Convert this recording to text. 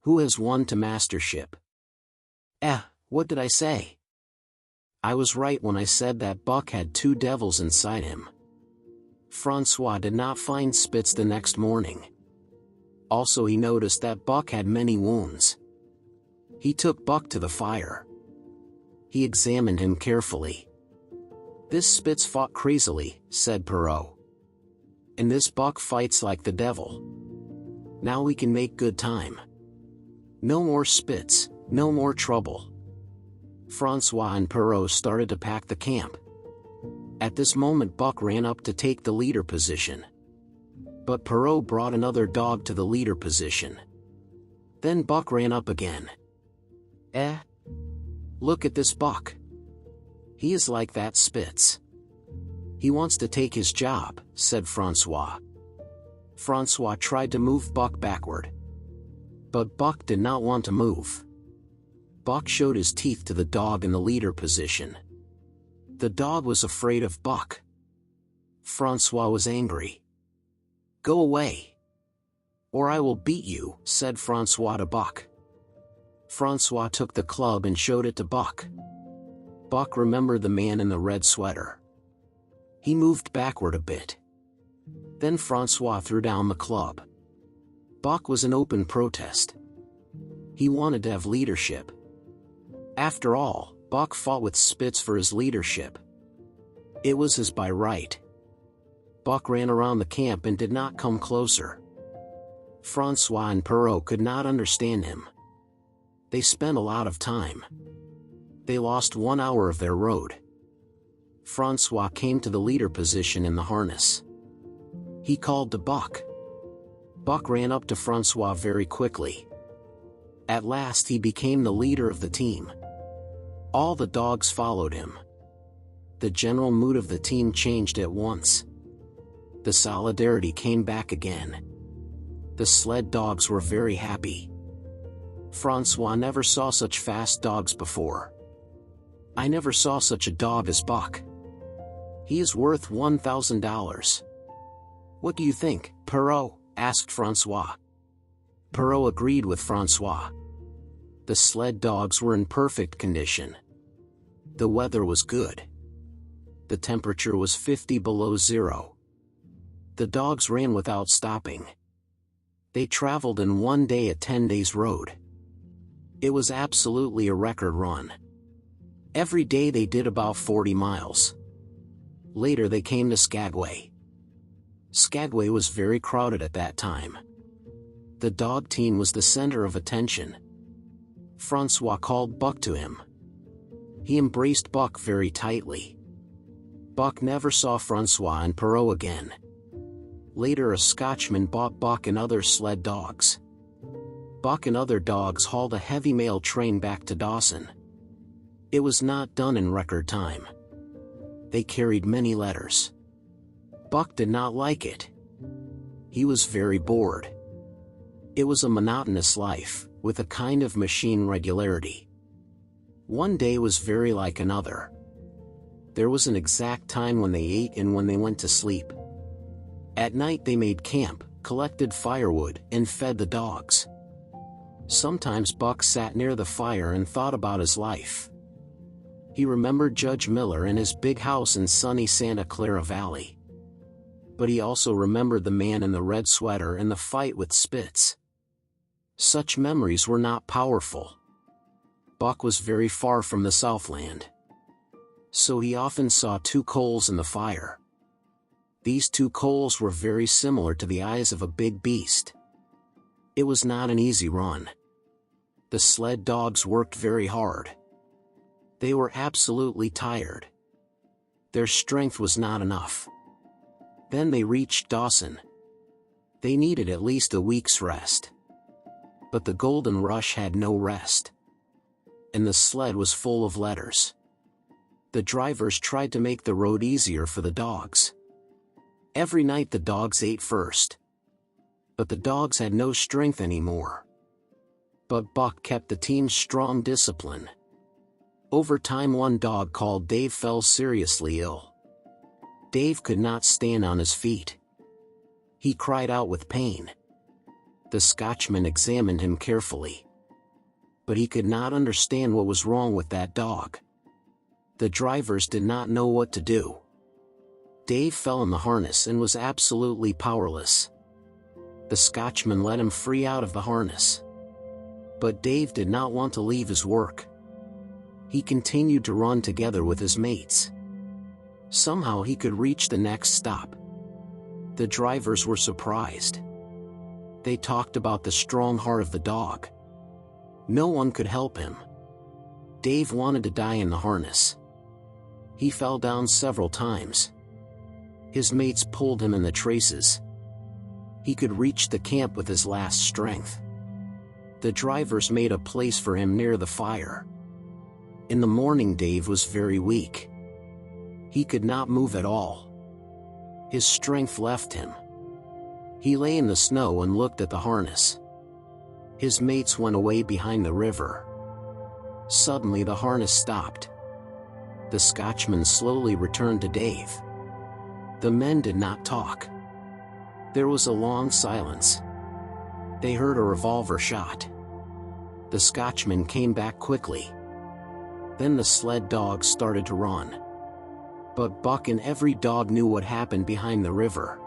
Who has won to mastership? What did I say? I was right when I said that Buck had 2 devils inside him. Francois did not find Spitz the next morning. Also, he noticed that Buck had many wounds. He took Buck to the fire. He examined him carefully. "This Spitz fought crazily," said Perrault. "And this Buck fights like the devil. Now we can make good time. No more Spitz, no more trouble." Francois and Perrault started to pack the camp. At this moment Buck ran up to take the leader position. But Perrault brought another dog to the leader position. Then Buck ran up again. Look at this Buck. He is like that Spitz. He wants to take his job," said Francois. Francois tried to move Buck backward. But Buck did not want to move. Buck showed his teeth to the dog in the leader position. The dog was afraid of Buck. Francois was angry. "Go away, or I will beat you," said Francois to Buck. Francois took the club and showed it to Buck. Buck remembered the man in the red sweater. He moved backward a bit. Then Francois threw down the club. Buck was in open protest. He wanted to have leadership. After all, Buck fought with Spitz for his leadership. It was his by right. Buck ran around the camp and did not come closer. Francois and Perrault could not understand him. They spent a lot of time. They lost 1 hour of their road. Francois came to the leader position in the harness. He called to Buck. Buck ran up to Francois very quickly. At last he became the leader of the team. All the dogs followed him. The general mood of the team changed at once. The solidarity came back again. The sled dogs were very happy. Francois never saw such fast dogs before. "I never saw such a dog as Buck. He is worth $1,000. What do you think, Perrault?" asked Francois. Perrault agreed with Francois. The sled dogs were in perfect condition. The weather was good. The temperature was 50 below zero. The dogs ran without stopping. They traveled in 1 day a 10 days road. It was absolutely a record run. Every day they did about 40 miles. Later they came to Skagway. Skagway was very crowded at that time. The dog team was the center of attention. Francois called Buck to him. He embraced Buck very tightly. Buck never saw Francois and Perrault again. Later a Scotchman bought Buck and other sled dogs. Buck and other dogs hauled a heavy mail train back to Dawson. It was not done in record time. They carried many letters. Buck did not like it. He was very bored. It was a monotonous life, with a kind of machine regularity. One day was very like another. There was an exact time when they ate and when they went to sleep. At night they made camp, collected firewood, and fed the dogs. Sometimes Buck sat near the fire and thought about his life. He remembered Judge Miller and his big house in sunny Santa Clara Valley. But he also remembered the man in the red sweater and the fight with Spitz. Such memories were not powerful. Buck was very far from the Southland. So he often saw 2 coals in the fire. These 2 coals were very similar to the eyes of a big beast. It was not an easy run. The sled dogs worked very hard. They were absolutely tired. Their strength was not enough. Then they reached Dawson. They needed at least a week's rest. But the Golden Rush had no rest. And the sled was full of letters. The drivers tried to make the road easier for the dogs. Every night the dogs ate first. But the dogs had no strength anymore. But Buck kept the team's strong discipline. Over time one dog called Dave fell seriously ill. Dave could not stand on his feet. He cried out with pain. The Scotchman examined him carefully. But he could not understand what was wrong with that dog. The drivers did not know what to do. Dave fell in the harness and was absolutely powerless. The Scotchman let him free out of the harness. But Dave did not want to leave his work. He continued to run together with his mates. Somehow he could reach the next stop. The drivers were surprised. They talked about the strong heart of the dog. No one could help him. Dave wanted to die in the harness. He fell down several times. His mates pulled him in the traces. He could reach the camp with his last strength. The drivers made a place for him near the fire. In the morning, Dave was very weak. He could not move at all. His strength left him. He lay in the snow and looked at the harness. His mates went away behind the river. Suddenly the harness stopped. The Scotchman slowly returned to Dave. The men did not talk. There was a long silence. They heard a revolver shot. The Scotchman came back quickly. Then the sled dogs started to run. But Buck and every dog knew what happened behind the river.